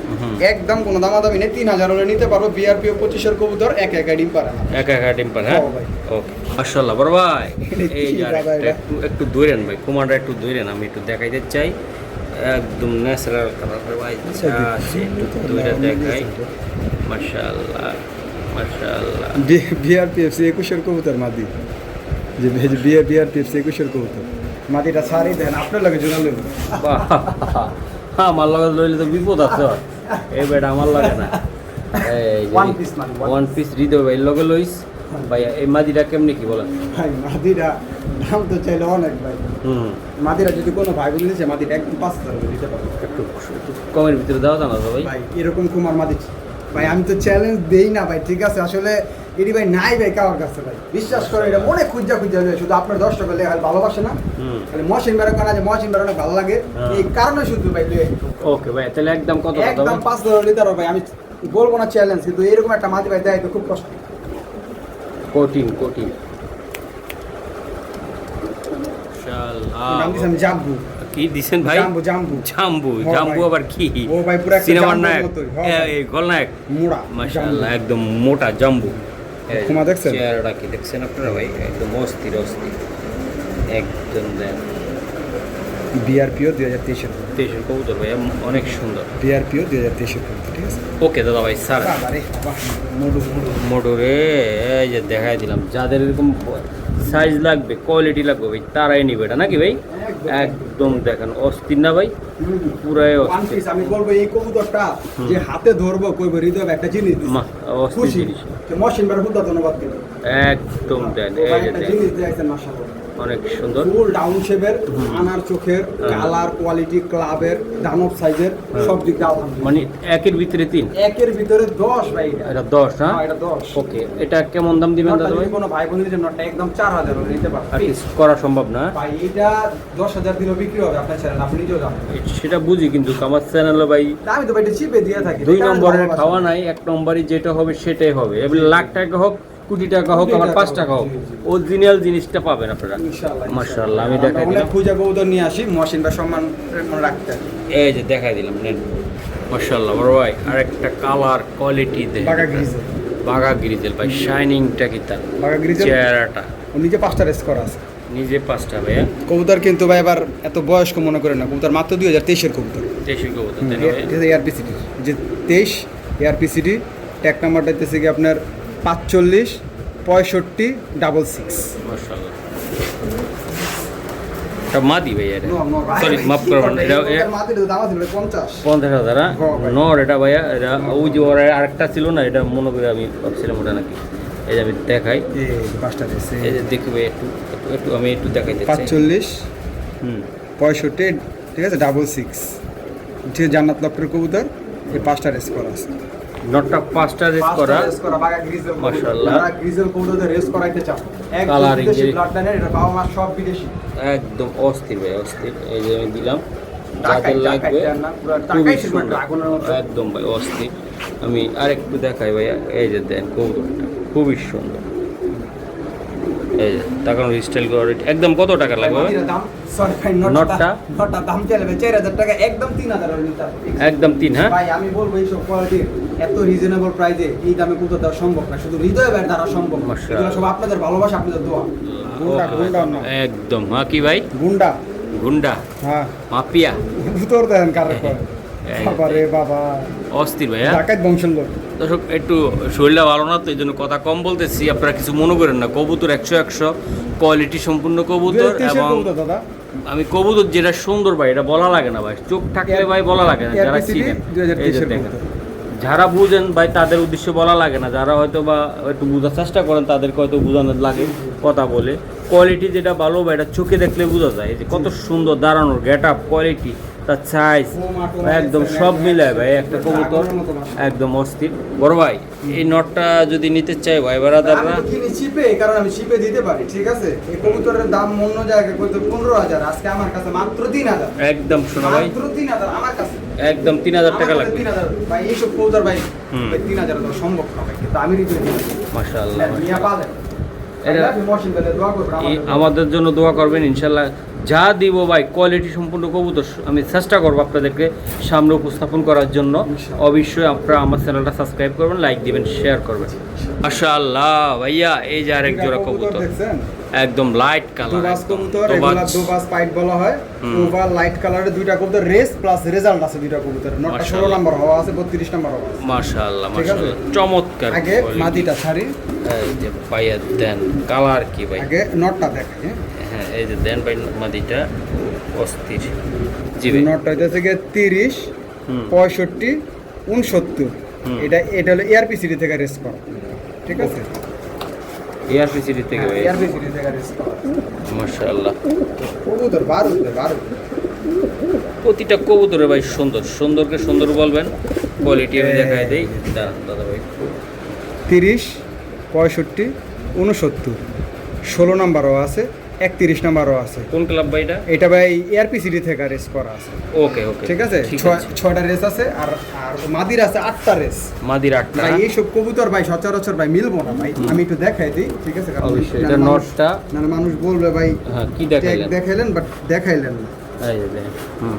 একদম কোনো দামাদামি নেই, 3,000 হলে নিতে পারবো। বিআরপিও 25 এর কবুতর, এক ডিম পারে না। একা ডিম পার হ্যাঁ। ও ভাই। ওকে মাশাআল্লাহ বড় ভাই। এই যে দাদা এটা? একটু দূরেন ভাই, কুমারটা একটু দূরেন, আমি একটু দেখাইতে চাই। একদম ন্যাচারাল কালার ভাই, একটু দূরে দেখাই। মাশাআল্লাহ মাশাআল্লাহ। বিআরপিএফসি 21 এর কবুতর মাদি, যে বিআরপিএফসি 21 এর কবুতর মাদিটা ছাড়ি দেন, আপনার লাগে জোড়া নেব। বাহ, আমার লাগে লইলে তো বিপদ আছে। এই বেটা আমার লাগে না। এই One piece মাদি, ওয়ান পিস হৃদয় ভাই লগে লইস ভাই। এই মাদিটা কেমনি কি বলেন? ভাই মাদিরা দাম তো চাইলে অনেক ভাই। মাদিরা যদি কোনো ভাই বোন নিচ্ছে, মাদিরা একদম 5,000 করে দিতে পারবো। একটু কমের ভিতরে দেওয়া জানা ভাই। ভাই এরকম কুমার মাদি ভাই আমি তো চ্যালেঞ্জ দেই না ভাই, ঠিক আছে। আসলে এটি ভাই নাই ভাই কারোর কাছে ভাই, বিশ্বাস করে। এটা অনেক খুঁজা যায়, শুধু আপনার 10 টাকা লেগে ভালোবাসে না, খালি মহসিন বেড়া কানা যে মহসিন বেড়া অনেক ভালো লাগে, এই কারণে শুধু ভাই ওকে ভাই, তাহলে একদম কত? একদম 5,000 লিটার ভাই। আমি বলবো না চ্যালেঞ্জ, কিন্তু এরকম একটা মাদি ভাই দেয় তো খুব কষ্ট। কঠিন নাম দিছি আমি জাম্বু। কি দিছেন ভাই? জাম্বু জাম্বু আবার কি? ও ভাই পুরো একটা সিনেমার জাম্বুর নায়ক, মতোই, হ্যাঁ ভাই। এই খলনায়ক মোড়া মাশাআল্লাহ, একদম মোটা জাম্বু। ক্ষমা দেখছেন? চেহারাটা কি দেখছেন আপনারা ভাই? একদম অস্থির একদম দেন। বিআরপিও 2023 এর 2023 কবুতর ভাইয়া, অনেক সুন্দর। বিআরপিও 2023 কবুতর, ঠিক আছে। ওকে দাদা ভাই স্যার, বাবারে বাবা, মোটু মোটু মোটরে এই যে দেখাই দিলাম, যাদের এরকম সাইজ লাগবে, কোয়ালিটি লাগবে ভাই, তারাই নিবে এটা নাকি ভাই? একদম দেখেন অস্থির না ভাই, পুরাই ওয়ান অস্থির। পিস। আমি বলবো এই কবুতরটা যে হাতে ধরবো কইবো হৃদয় একটা জিনিস দিছে। মা অস্থির খুশি জিনিস, মহসিন ভাইয়ের খুব ধন্যবাদ দিল। একদম দেন। ও ভাই এই যে একটা দেন, জিনিস দিয়েছেন মাশাআল্লাহ, অনেক সুন্দর। ফুল ডাউন শেপের, আনার চোখের, কালার কোয়ালিটি, ক্লাবের, দানব সাইজের, সব দিক দিয়ে আলহামদুলিল্লাহ। মানে একের ভিতরে 3, একের ভিতরে 10 ভাই এটা। এটা 10 না? হ্যাঁ, এটা 10। ওকে, এটা কেমন দাম দিবেন নটটা দাদা ভাই? যদি কোনো ভাই বোনের জন্য নটটা একদম 4000 হলে নিতে পারবেন। আর কিছু করা সম্ভব না? ভাই এটা 10000 দিলেও বিক্রি হবে আপনার চ্যানেল, আপনি নিজেও জানেন। সেটা বুঝি, কিন্তু আমার চ্যানেলে ভাই তা আমি তো ভাই এটা চিপে দিয়ে থাকি। 2 নম্বরের খাওয়া নাই, 1 নম্বরই যেটা হবে সেটাই হবে। এবার লাখ টাকা হোক, কোটি টাকা হোক, আবার 5 টাকা হোক, অরিজিনাল জিনিসটা পাবেন আপনারা ইনশাআল্লাহ। মাশাআল্লাহ। আমি দেখাই অনেক দিলাম, খুঁজে কবুতর নিয়ে আসি, মহসিন ভাই সম্মান রাখতে। এই যে দেখাই দিলাম, নেন মাশাআল্লাহ বড় ভাই। আরেকটা কালার কোয়ালিটি দেখেন, বাগা গ্রিজেল, বাগা গ্রিজেল ভাই, শাইনিংটা কি তার, বাগা গ্রিজেল চেহারাটা, ও নিজে 5টা রেস করা আছে নিজে 5টা ভাইয়া। কবুতর, কিন্তু ভাই এবার এত বয়স্ক মনে করেন না, কবুতর মাত্র 2023 কবুতর। 23 কবুতর তাই না ভাইয়া? এটা এআরপিসিডি যে 23 এআরপিসিডি, ট্যাগ নাম্বারটা হইতেছে কি আপনার 45 65 66। মাশাআল্লাহ, এটা মাদি ভাইয়া, এটা সরি মাফ করবেন, এটা 50,000 না? নর এটা ভাইয়া, এটা ওই যে ওর আরেকটা ছিল না, এটা মনে করে আমি ভাবছিলাম ওটা নাকি। এই যে আমি দেখাই, এই যে দেখবে একটু একটু একটু আমি একটু দেখাইতে চাই। 45 হুম 65, ঠিক আছে, 66 যে জান্নাত লক্ষ্যের কবুতর, এই 5টা রেস করা আছে। নটটা 5টা রেস করা, মাশাআল্লাহ। গ্রিজেল কবুতর রেস করাইতে চাও, একদম Colouring বিদেশি যে- ব্লাড লাইনের, এটা বাবা মা সব বিদেশি। একদম অস্থির ভাই, অস্থির। এই যে আমি দিলাম, টাকাই যাদের লাগবে টাকাই না, পুরো খুবই টাকাই ছিল সুন্দর, ড্রাগনের মতো। একদম ভাই অস্থির। আমি আরেকটু দেখাই ভাইয়া, এই যে দেন কবুতরটা খুবই সুন্দর। এই যে তাকানোর স্টাইল করে একদম কত টাকা লাগবে? ভাই, দাম সরি ভাই, নটটা? নটটা দাম চাইবে 4000 টাকা, একদম 3000 এর নিতে হবে। একদম 3, হ্যাঁ ভাই আমি বলবো এইসব কোয়ালিটির এত রিজনেবল প্রাইসে এই দামে কবুতর দেওয়া সম্ভব না, শুধু হৃদয় ব্যাট দ্বারা সম্ভব। মাশাআল্লাহ। এগুলো সব আপনাদের ভালোবাসা, আপনাদের দোয়া। গুন্ডা গুন্ডা না, একদম। হ্যাঁ কি ভাই? গুন্ডা, গুন্ডা, হ্যাঁ মাফিয়া, উত্তর দেন কারে কয়। বাবা রে বাবা, অস্থির ভাইয়া। ডাকাত বংশের লোক। দর্শক একটু শরীরটা ভালো না, তো এই জন্য কথা কম বলতেছি, আপনারা কিছু মনে করেন না। কবুতর 100 কোয়ালিটি সম্পূর্ণ কবুতর, 2023 এবং কবুতর দাদা, আমি কবুতর যেটা সুন্দর ভাই, এটা বলা লাগে না ভাই, চোখ থাকলে ভাই বলা লাগে না। যারা ARPCD চিনেন, 2023 এই যে এর দেখেন, কবুতর। যারা বুঝেন ভাই তাদের উদ্দেশ্যে বলা লাগে না, যারা হয়তো বা একটু বোঝার চেষ্টা করেন তাদেরকে হয়তো বোঝানোর লাগে কথা বলে। কোয়ালিটি যেটা ভালো ভাই, এটা চোখে দেখলে বোঝা যায়। এই যে কত সুন্দর দাঁড়ানোর গেট আপ, কোয়ালিটি, তার সাইজ, একদম সব মিলায় ভাই একটা কবুতর, একদম অস্থির। বড় ভাই এই নটটা যদি নিতে চাই ভাই বারাদাররা, আমি তো কিনি চিপে, কারণ আমি চিপে দিতে পারি, ঠিক আছে। এই কবুতরের দাম অন্য জায়গায় কত 15000, আজকে আমার কাছে মাত্র 3000। একদম শোনা ভাই, মাত্র 3000 আমার কাছে, একদম 3000 টাকা আমার কাছে লাগবে। 3000 ভাই, এইসব কবুতর ভাই হুম। 3000 তো সম্ভব না ভাই, কিন্তু আমি রিভিউ দিই। মাশাআল্লাহ, নিয়া পালেন এটা- এটা মহসিন ভাই দোয়া করবেন আমাদের। আমাদের জন্য দোয়া করবেন ইনশাল্লাহ। যা দিব ভাই কোয়ালিটি সম্পূর্ণ কবুতর আমি চেষ্টা করবো আপনাদেরকে সামনে উপস্থাপন করার জন্য। অবশ্যই আপনারা আমার চ্যানেলটা সাবস্ক্রাইব করবেন, লাইক দিবেন, শেয়ার করবেন। মাশাআল্লাহ ভাইয়া, এই যে আরেক জোড়া কবুতর, দেখছেন, একদম লাইট কালার, দুবাস কবুতর, এগুলা দুবাস পাইট বলা হয়। ওভার লাইট কালারের দুইটা কবুতর, রেস প্লাস রেজাল্ট আছে দুইটা কবুতর। নটটা 16 নাম্বার হওয়া আছে, 32 নাম্বার হওয়া আছে। মাশাআল্লাহ ঠিক আছে? মাশাআল্লাহ, চমৎকার আগে quality। মাদিটা ছাড়ি, এই যে ভাইয়া দেন কালার কি ভাই, আগে নটটা দেখাই। হ্যাঁ, হ্যাঁ এই যে দেন ভাই মাদিটা অস্থির। জি ভাই, নটটা হইতেছে গিয়ে 30 হুম। 65 69। হুম। এটা হলো এআরপিসিডি থেকে রেস করা, ঠিক আছে। এআরপিসিডি থেকে ভাই, এআরপিসিডি থেকে রেস করা মাশাআল্লাহ। কবুতর 12। প্রতিটা কবুতরে ভাই সুন্দর, সুন্দরকে সুন্দর বলবেন, কোয়ালিটি আমি দেখাই দেই। দাঁড়ান দাদা ভাই, 30 65 69 16 নাম্বারও আছে, 31 নাম্বারও আছে। কোন ক্লাব ভাই এটা? এটা ভাই এআরপিসিডি থেকে রেস করা আছে, ওকে ওকে ঠিক আছে। ঠিক আছে। 6টা রেস আছে, আর আর মাদির আছে 8টা রেস। মাদির 8টা, ভাই এইসব কবুতর ভাই সচরাচর ভাই মিলবো না ভাই, আমি একটু দেখাই দিই, ঠিক আছে। কারণ অবশ্যই না এটা মানুষ- নটটা, না মানুষ বলবে ভাই হ্যাঁ কি ট্যাগ দেখাইলেন, দেখাইলেন বাট দেখাইলেন না। এই যে দেখেন, হুম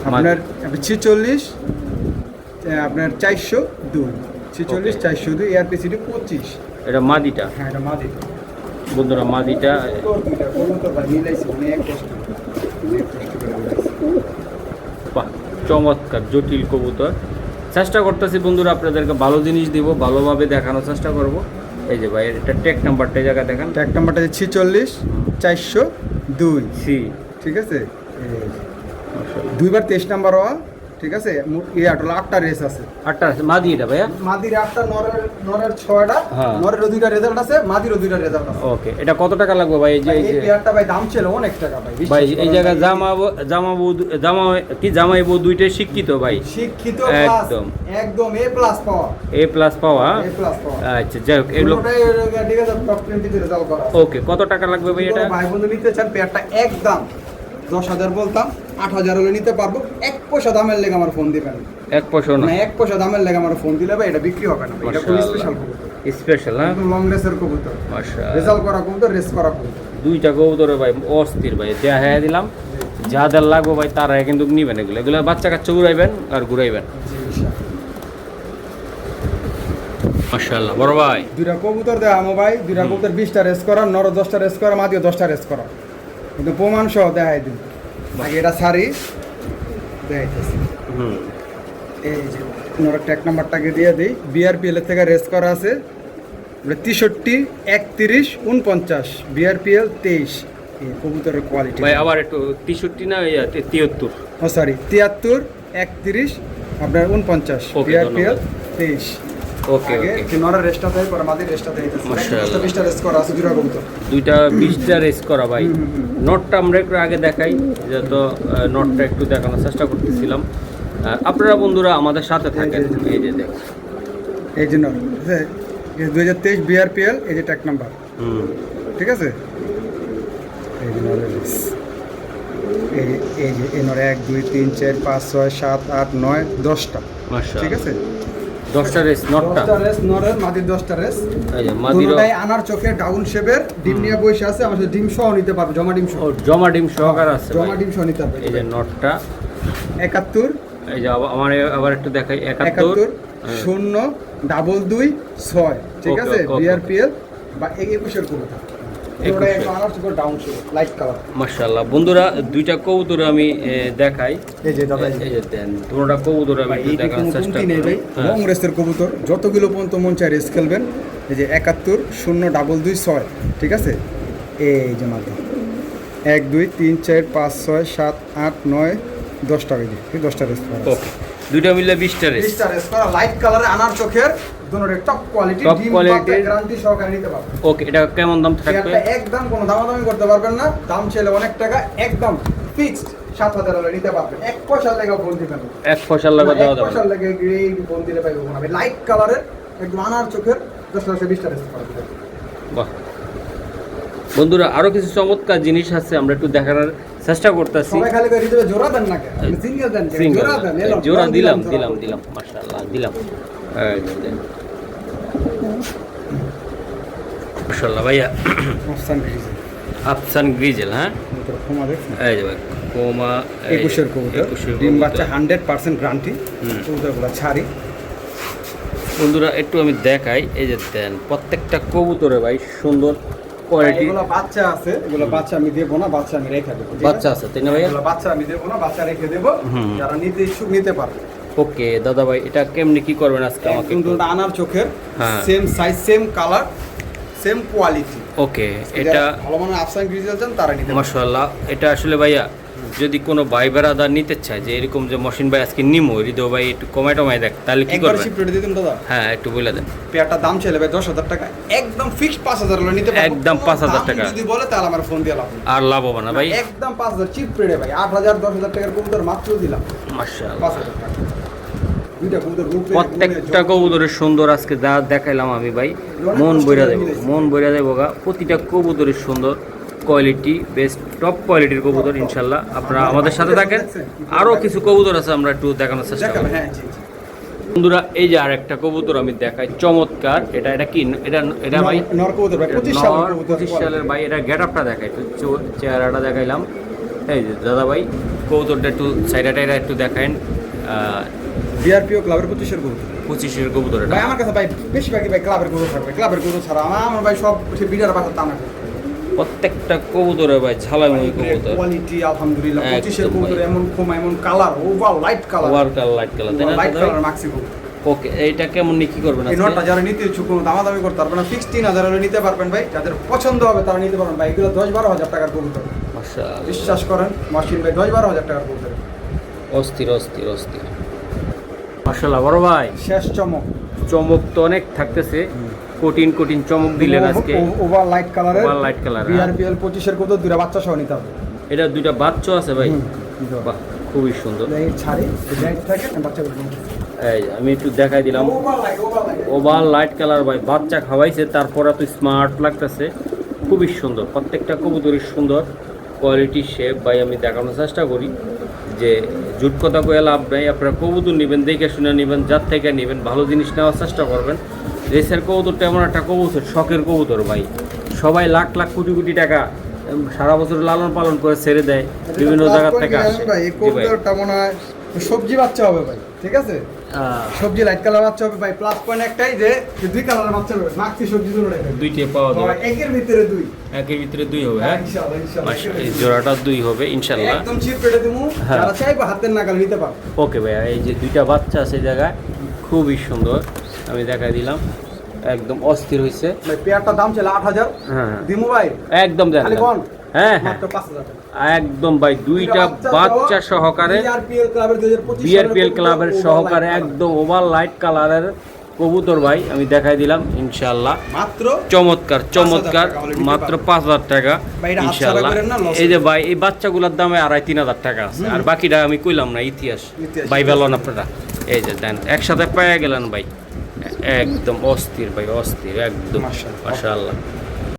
আপনার 46 আপনার 402 46 402 এআরপিসিডি 25। এটা মাদিটা হ্যাঁ, এটা মাদি। বন্ধুরা, মাদিটা দুইটা কবুতর ভাই মিলাইছি, অনেক কষ্ট করে মিলাইছি। বাহ, চমৎকার জটিল কবুতর। চেষ্টা করতেছি বন্ধুরা আপনাদেরকে ভালো জিনিস দিব, ভালোভাবে দেখানোর চেষ্টা করব। এই যে ভাই এটা ট্যাগ নাম্বারটা এই জায়গায় দেখেন, ট্যাগ নাম্বারটা 46/402। সি। ঠিক আছে, দুইবার 23 নাম্বার হওয়া। ঠিক আছে, টোটাল 8টা রেস আছে। 8টা আছে মাদি এটা ভাইয়া? মাদির 8টা, নরের 6টা। হ্যাঁ। নরেরও 2টা রেজাল্ট আছে, মাদিরও 2টা রেজাল্ট আছে। ওকে, এটা কত টাকা লাগবে ভাই? এই যে এই পেয়ারটা ভাই দাম ছিল অনেক টাকা ভাই। ভাই এই জায়গায় জামাইবো দুইটাই শিক্ষিত ভাই, শিক্ষিত একদম একদম এ প্লাস পাওয়া। এ প্লাস পাওয়া। এ প্লাস পাওয়া। আচ্ছা যাই হোক, এগুলো ঠিক আছে, টপ 20 তে রেজাল্ট করা। ওকে, কত টাকা লাগবে ভাই এটা? ভাই বন্ধু নিতে চান পেয়ারটা একদম 10,000 বলতাম, 8,000 হলে নিতে পারবো। 1 পয়সা দামের লেগে আমার ফোন দিবেন। 1 পয়সা না? 1 পয়সা দামের লেগে আমার ফোন দিলে ভাই এটা বিক্রি হবে না ভাই। এটা খুব স্পেশাল কবুতর, স্পেশাল। হ্যাঁ, লং রেসের কবুতর, মাশাআল্লাহ। রেজাল্ট করা কবুতর, রেস করা কবুতর। দুইটা কবুতরে ভাই অস্থির ভাই, দেখা দিলাম যাদের লাগবে ভাই তারা কিন্তু নিবেন। এগুলো বাচ্চা কাচ্চা ঘুরাইবেন আর ঘুরাইবেন। মাশাআল্লাহ বড় ভাই, দুইটা কবুতর দেয় আমো ভাই। দুইটা কবুতর 20টা রেস করা, নর 10টা রেস করা, মাদিও 10টা রেস করা, কিন্তু প্রমাণ সহ দেখাই দিন। আগে এটা সারি দেখাইতেছি। এই যে নর ট্যাগ নাম্বারটাকে দিয়ে দিই। বিআরপিএল এর থেকে রেস করা আছে 63, 31, 49, বিআরপিএল 23। এই কবুতরের কোয়ালিটি ভাই আবার একটু 63 না 73? ও সরি 73, 31, আপনার 49, Okay, বিআরপিএল ধন্যবাদ। 23। ওকে আগে ওকে, নরের রেসটা দেয়, পরে মাদির রেসটা দেয়। মাশাআল্লাহ। 20টা রেস করা আছে দুইটা কবুতর। দুইটা 20টা রেস করা ভাই। নোটটা আমরা একটু আগে দেখাই, যেহেতু নোটটা একটু দেখানোর চেষ্টা করতেছিলাম। আপনারা বন্ধুরা আমাদের সাথে থাকেন। এই যে দেখুন, এই যে নর 2023 বিআরপিএল, এই যে ট্যাগ নাম্বার। ঠিক আছে, এই যে নরের রেস। এই যে এই নর 1, 2, 3, 4, 5, 6, 7, 8, 9, 10টা। মাশাআল্লাহ। ঠিক আছে, 10টা রেস নোটটা। 10টা রেস নরের, মাদির 10টা রেস। এই যে মাদিরও দুটোটাই আনার চোখে ডাউন শেপের, ডিম নিয়ে বসে আছে। আমার সাথে ডিম সহ নিতে পারবে, জমা ডিম সহ। জমা ডিম সহকার আছে জমা ভাই। ডিম সহ নিতে পারবে। এই যে নোটটা, 71, এই যে আমার আবার একটু দেখাই, 71, 0, 222, 6। ঠিক Okay, আছে, okay, okay. বিআরপিএল বা 21-এর কবুতর। এগুলো একটু আনার চোখে ডাউন শেপ, লাইট কালার। মাশাআল্লাহ বন্ধুরা, দুইটা কবুতর আমি দেখাই। এই যে দাদা, এই যে দেন দুটোটা কবুতর আমি একটু দেখানোর চেষ্টা করি। লং রেসের কবুতর, যতগুলো পর্যন্ত মন চায় রেস খেলবেন। এই যে 71, 0, 222, 6। ঠিক আছে, এই যে মাত্র 1, 2, 3, 4, 5, 6, 7, 8, 9, 10টা বেজে 10টা রেস করা। ওকে, দুইটা মিলে 20টা রেস। 20টা রেস করা, লাইট কালারে আনার চোখের, দুটোর টপ কোয়ালিটি, Top ডিম quality। বাচ্চা গ্যারান্টি সহকারে নিতে পারবেন। ওকে, এটা কেমন দাম থাকবে? একটা একদম কোনো দামাদামি করতে পারবেন না। দাম ছেলে অনেক টাকা, একদম ফিক্সড 7,000 হলে নিতে পারবেন। 1 পয়সা লেগে ফোন দিবেন, 1 পয়সার লাগা দেওয়া 1 যাবে পয়সা লেগে এই ফোন দিলে পাইবো না। লাইট কালারের একদম আনার চোখের 10-20টা রেস করা। বাহ বন্ধুরা, আরো কিছু চমৎকার জিনিস আছে, আমরা একটু দেখানোর চেষ্টা করতেছি। সবাই খালি করে দিতে জোড়া দেন না কেন? সিঙ্গেল দেন, সিঙ্গেল জোড়া দেন। এলো, জোড়া দিলাম জোড়া দিলাম দেন। দিলাম মাশাআল্লাহ দিলাম। এই যে দেন। মাশাআল্লাহ ভাইয়া, আফসান গ্রিজেল। আফসান গ্রিজেল। হ্যাঁ, কবুতর ক্ষমা দেখছেন? এই যে ভাই কোমা 21-এর কবুতর, 21-এর ডিম কবুতর। বাচ্চা 100% গ্যারান্টি। কবুতরগুলো ছাড়ি। বন্ধুরা একটু আমি দেখাই, এই যে দেন প্রত্যেকটা কবুতরে ভাই সুন্দর কোয়ালিটি। এগুলো বাচ্চা আছে, এগুলো বাচ্চা আমি দেবো না, বাচ্চা আমি রেখে দেবো। ঠিক বাচ্চা আছে তাই না ভাইয়া? এগুলো বাচ্চা আমি দেবো না, বাচ্চা রেখে দেবো। যারা নিতে ইচ্ছুক নিতে পারবে। ওকে দাদা ভাই, এটা কেমনি কি করবেন আজকে আমাকে কিন্তু আনার চোখের, হ্যাঁ। Same size, same colour, same quality. Okay, এটা ভালো মানে আফসান গ্রিজেল চান তারা নিতে পারবে। মাশাআল্লাহ। এটা আসলে ভাইয়া যদি কোনো ভাই বেড়াদার নিতে চায় যে এরকম যে মশিন ভাই আজকে নিমো, হৃদয় ভাই একটু কমায় টমায় দেখ, তাহলে কি একবার করবেন? শিফট রেটে দিতেন দাদা। হ্যাঁ একটু বলে দেন। পেয়ারটার দাম ছেলে ভাই 10,000 টাকা, একদম ফিক্সড 5,000 হলে নিতে পারবে। একদম 5,000 টাকা। যদি বলে তাহলে আমার ফোন দিয়ে লাভ নেই। আর লাভ হবে না ভাই? একদম 5,000 চিপ রেটে ভাই। 8,000 10,000 টাকার কবুতর মাত্র দিলাম মাশাআল্লাহ। 5,000 টাকা। দুইটা কবুতর রূপে প্রত্যেকটা কবুতরের সুন্দর আজকে যা দেখাইলাম আমি ভাই, মন বইরা দেবো, মন বইরা দেবো গা। প্রতিটা কবুতরের সুন্দর কোয়ালিটি, বেস্ট টপ কোয়ালিটির কবুতর ইনশাল্লাহ। আপনারা আমাদের সাথে থাকেন, আরও কিছু কবুতর আছে আমরা একটু দেখানোর চেষ্টা দেখাবে। করি। হ্যাঁ জি জি। বন্ধুরা এই যে আরেকটা কবুতর আমি দেখাই, চমৎকার। এটা কি? এটা ভাই নর কবুতর ভাই, 25 সালের কবুতর। 25 সালের ভাই। এটা গেটআপটা দেখাই, একটু চেহারাটা দেখাইলাম। এই যে দাদা ভাই কবুতরটা একটু সাইডা টাইডা একটু দেখাইন। বিআরপিও ক্লাবের 25-এর কবুতর। 25-এর কবুতর এটা। ভাই আমার কাছে ভাই বেশিরভাগই ভাই ক্লাবের কবুতর থাকবে। ক্লাবের কবুতর ছাড়া আমার ভাই সব সে বিডার বাসা টানা। প্রত্যেকটা কবুতরে ভাই ঝালাইময় কবুতর, কোয়ালিটি আলহামদুলিল্লাহ। একদম 25 এর ভাই। কবুতর এমন এমন colour, over light colour, light colour, তাই না লাইট দাদা? Colour maximum. ওকে, এইটা কেমন কি করবেন এই নটটা যারা নিতে ইচ্ছুক কোনো দামাদামি করতে পারবে না, ফিক্স 3000 হলে নিতে পারবেন ভাই। যাদের পছন্দ হবে তারা নিতে পারবেন ভাই। এগুলো 10-12 হাজার টাকার কবুতর, মাশাআল্লাহ, বিশ্বাস করেন মাসিন ভাই, 10-12 হাজার টাকার কবুতর। অস্থির অস্থির অস্থির মাশাআল্লাহ। বড় ভাই শেষ চমক, চমক তো অনেক থাকতেছে, কঠিন চমক দিলেন আজকে। ওভার লাইট কালারের, ওভার লাইট কালার, বিআরপিএল 25 এর কবুতর, দুইটা বাচ্চা সহ নিতে হবে। এটা দুইটা বাচ্চা আছে ভাই, বাহ খুবই সুন্দর। এই ছাড়ি লাইট থাকে বাচ্চা গুলো এই আমি একটু দেখাই দিলাম, over light over light colour ভাই, বাচ্চা খাওয়াইছে তারপর এত স্মার্ট লাগতেছে, খুবই সুন্দর। প্রত্যেকটা কবুতরই সুন্দর, কোয়ালিটি শেপ ভাই আমি দেখানোর চেষ্টা করি যে জুট কথা কয়ে লাভ নাই। আপনারা কবুতর নেবেন দেখে শুনে নেবেন, যার থেকে নেবেন ভালো জিনিস নেওয়ার চেষ্টা করবেন। রেসের কবুতরটা এমন একটা কবুতর, শখের কবুতর ভাই, সবাই লাখ লাখ কোটি টাকা সারা বছর লালন পালন করে ছেড়ে দেয়, বিভিন্ন জায়গা থেকে আসে। ভাই। এই জি ভাই। কবুতরটা মনে হয় সবজি বাচ্চা হবে ভাই, ঠিক আছে? সবজি লাইট কালার বাচ্চা হবে ভাই। প্লাস পয়েন্ট একটাই যে দুই কালারের বাচ্চা হবে, মাক্সি সবজি দুটো রাখবে, দুইটা পাওয়া যাবে, একের ভিতরে দুই, একের ভিতরে দুই হবে। হ্যাঁ ইনশাআল্লাহ ইনশাআল্লাহ। এই জোড়াটা দুই হবে ইনশাল্লাহ। একদম চিপ রেটে দিমু, হ্যাঁ। যারা চাইবে হাতের নাগাল নিতে পারবে। ওকে ভাইয়া, এই যে দুইটা বাচ্চা আছে এই জায়গায়, খুবই সুন্দর, আমি দেখাই দিলাম, একদম অস্থির হয়েছে। ভাই পেয়ারটার দাম ছিল 8000, হ্যাঁ দিমু ভাই একদম দেন খালি কোন হ্যাঁ মাত্র 5000 টাকা। একদম ভাই, দুইটা বাচ্চা সহকারে বিআরপিএল ক্লাবের 2025 বিআরপিএল ক্লাবের সহকারে একদম ওভার লাইট কালারের কবুতর ভাই, আমি দেখাই দিলাম ইনশাআল্লাহ। মাত্র চমৎকার 5,000 টাকা হলে নিতে মাত্র পারবেন। 5000 টাকা ভাই, এটা হাতছাড়া ইনশাআল্লাহ। করেন না, loss এই যে ভাই এই বাচ্চাগুলোর দামে 2500-3000 টাকা আছে, আর বাকিটা আমি কইলাম না, ইতিহাস ভাই বেলন আপনারা। এই যে দেন একসাথে পেয়ে গেলেন ভাই, একদম অস্থির ভাই, অস্থির একদম মাশাআল্লাহ। মাশাআল্লাহ।